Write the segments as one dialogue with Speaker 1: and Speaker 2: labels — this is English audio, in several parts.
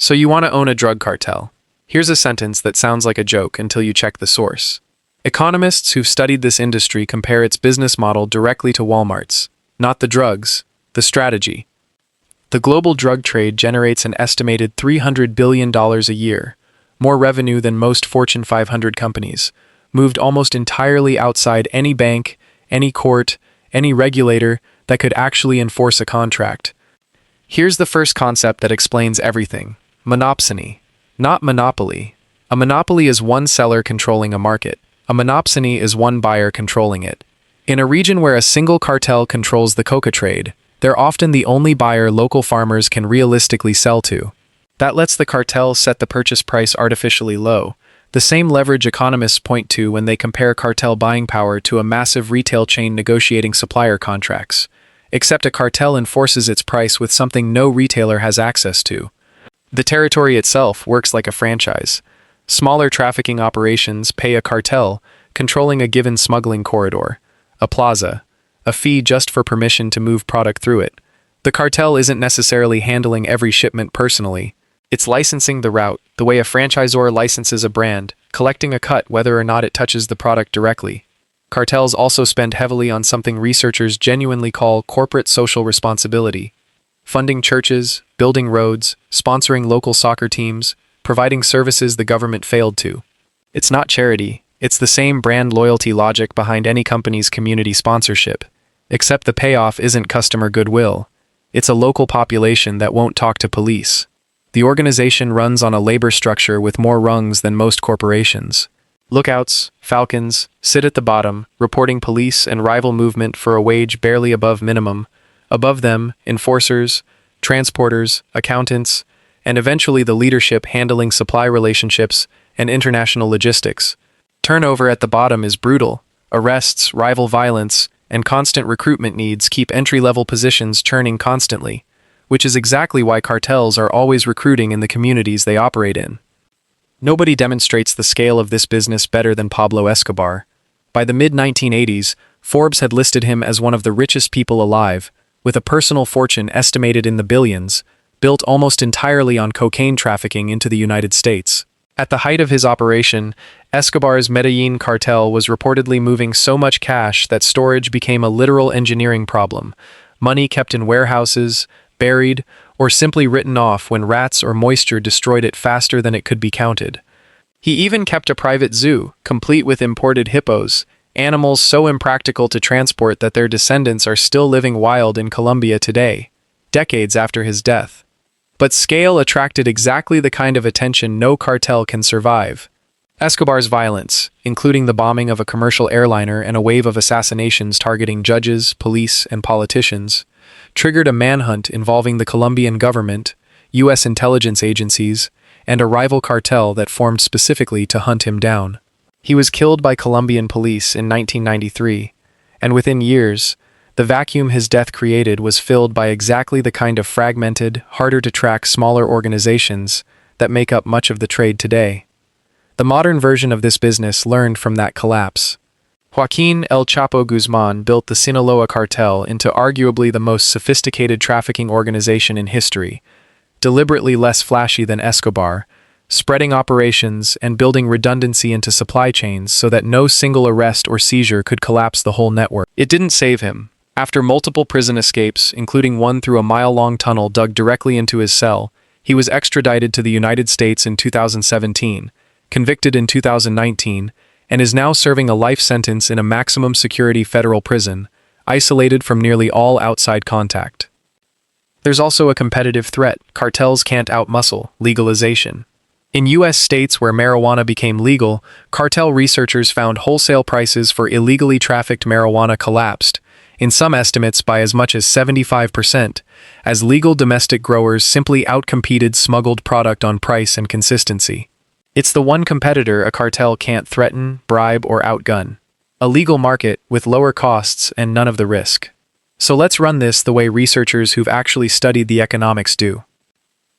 Speaker 1: So you want to own a drug cartel? Here's a sentence that sounds like a joke until you check the source. Economists who've studied this industry compare its business model directly to Walmart's. Not the drugs, the strategy. The global drug trade generates an estimated $300 billion a year, more revenue than most Fortune 500 companies, moved almost entirely outside any bank, any court, any regulator that could actually enforce a contract. Here's the first concept that explains everything. Monopsony, not monopoly. A monopoly is one seller controlling a market. A monopsony is one buyer controlling it. In a region where a single cartel controls the coca trade, they're often the only buyer local farmers can realistically sell to. That lets the cartel set the purchase price artificially low, the same leverage economists point to when they compare cartel buying power to a massive retail chain negotiating supplier contracts. Except a cartel enforces its price with something no retailer has access to. The territory itself works like a franchise. Smaller trafficking operations pay a cartel, controlling a given smuggling corridor, a plaza, a fee just for permission to move product through it. The cartel isn't necessarily handling every shipment personally. It's licensing the route, the way a franchisor licenses a brand, collecting a cut whether or not it touches the product directly. Cartels also spend heavily on something researchers genuinely call corporate social responsibility. Funding churches, building roads, sponsoring local soccer teams, providing services the government failed to. It's not charity, it's the same brand loyalty logic behind any company's community sponsorship. Except the payoff isn't customer goodwill. It's a local population that won't talk to police. The organization runs on a labor structure with more rungs than most corporations. Lookouts, falcons, sit at the bottom, reporting police and rival movement for a wage barely above minimum. Above them, enforcers, transporters, accountants, and eventually the leadership handling supply relationships and international logistics. Turnover at the bottom is brutal. Arrests, rival violence, and constant recruitment needs keep entry-level positions churning constantly, which is exactly why cartels are always recruiting in the communities they operate in. Nobody demonstrates the scale of this business better than Pablo Escobar. By the mid-1980s, Forbes had listed him as one of the richest people alive, with a personal fortune estimated in the billions, built almost entirely on cocaine trafficking into the United States. At the height of his operation, Escobar's Medellín cartel was reportedly moving so much cash that storage became a literal engineering problem. Money kept in warehouses, buried, or simply written off when rats or moisture destroyed it faster than it could be counted. He even kept a private zoo, complete with imported hippos, animals so impractical to transport that their descendants are still living wild in Colombia today, decades after his death. But scale attracted exactly the kind of attention no cartel can survive. Escobar's violence, including the bombing of a commercial airliner and a wave of assassinations targeting judges, police, and politicians, triggered a manhunt involving the Colombian government, U.S. intelligence agencies, and a rival cartel that formed specifically to hunt him down. He was killed by Colombian police in 1993, and within years, the vacuum his death created was filled by exactly the kind of fragmented, harder-to-track smaller organizations that make up much of the trade today. The modern version of this business learned from that collapse. Joaquín El Chapo Guzmán built the Sinaloa cartel into arguably the most sophisticated trafficking organization in history, deliberately less flashy than Escobar, spreading operations and building redundancy into supply chains so that no single arrest or seizure could collapse the whole network. It didn't save him. After multiple prison escapes, including one through a mile-long tunnel dug directly into his cell, he was extradited to the United States in 2017, convicted in 2019, and is now serving a life sentence in a maximum security federal prison, isolated from nearly all outside contact. There's also a competitive threat. Cartels can't outmuscle legalization. In U.S. states where marijuana became legal, cartel researchers found wholesale prices for illegally trafficked marijuana collapsed, in some estimates by as much as 75%, as legal domestic growers simply outcompeted smuggled product on price and consistency. It's the one competitor a cartel can't threaten, bribe, or outgun. A legal market with lower costs and none of the risk. So let's run this the way researchers who've actually studied the economics do.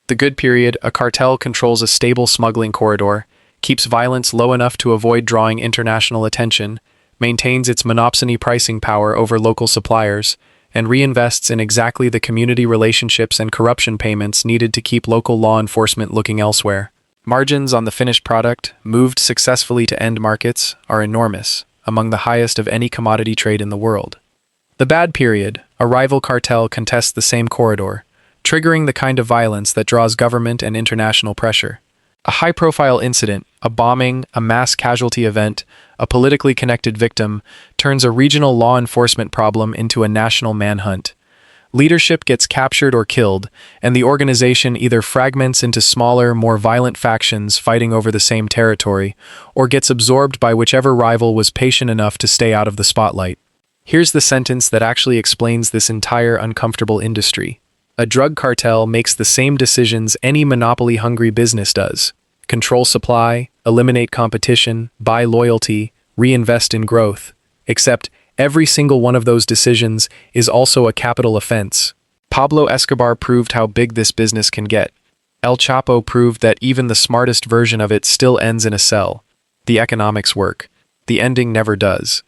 Speaker 1: The good period, a cartel controls a stable smuggling corridor, keeps violence low enough to avoid drawing international attention, maintains its monopsony pricing power over local suppliers, and reinvests in exactly the community relationships and corruption payments needed to keep local law enforcement looking elsewhere. Margins on the finished product, moved successfully to end markets, are enormous, among the highest of any commodity trade in the world. The bad period, a rival cartel contests the same corridor, triggering the kind of violence that draws government and international pressure. A high-profile incident, a bombing, a mass casualty event, a politically connected victim, turns a regional law enforcement problem into a national manhunt. Leadership gets captured or killed, and the organization either fragments into smaller, more violent factions fighting over the same territory, or gets absorbed by whichever rival was patient enough to stay out of the spotlight. Here's the sentence that actually explains this entire uncomfortable industry. A drug cartel makes the same decisions any monopoly-hungry business does. Control supply, eliminate competition, buy loyalty, reinvest in growth. Except every single one of those decisions is also a capital offense. Pablo Escobar proved how big this business can get. El Chapo proved that even the smartest version of it still ends in a cell. The economics work. The ending never does.